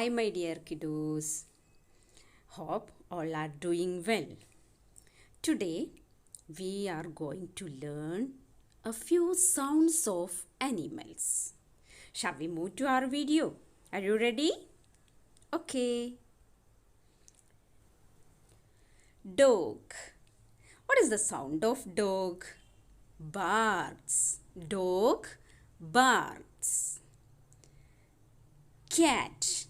Hi my dear kiddos. Hope all are doing well. Today we are going to learn a few sounds of animals. Shall we move to our video? Are you ready? Okay. Dog. What is the sound of dog? Barks. Dog barks. Cat.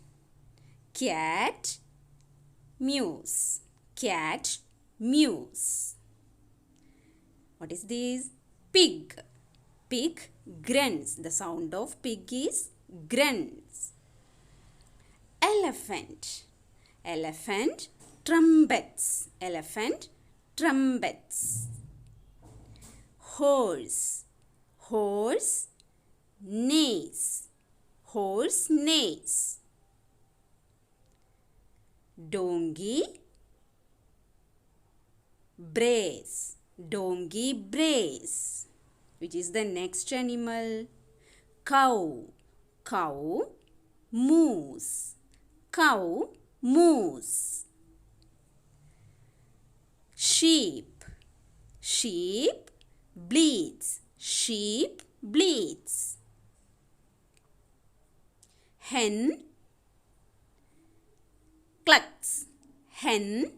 Cat mews. Cat mews. What is this? Pig. Pig grunts. The sound of pig is grunts. Elephant. Elephant trumpets. Elephant trumpets. Horse. Horse neighs. Horse neighs. Donkey brays. Donkey brays. Which is the next animal? Cow. Cow moos. Cow moos. Sheep. Sheep bleats. Sheep bleats. Hen clucks. Hen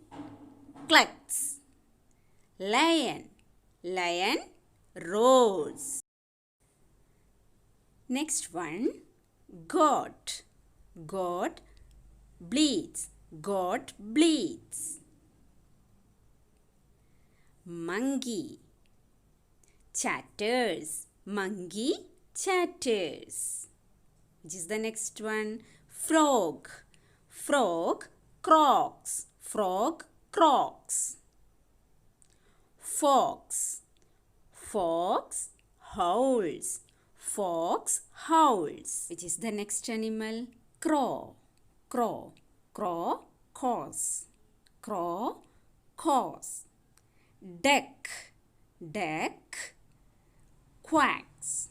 clucks. Lion. Lion roars. Next one, goat. Goat bleats. Goat bleats. Monkey chatters. Monkey chatters. Which is the next one? Frog. Frog croaks. Frog croaks. Fox. Fox howls. Fox howls. Which is the next animal? Crow. Crow. Crow caws. Crow caws. Duck. Duck quacks.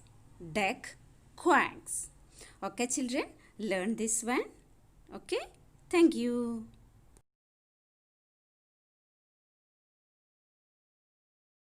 Duck quacks. Okay children, learn this one. Okay, thank you.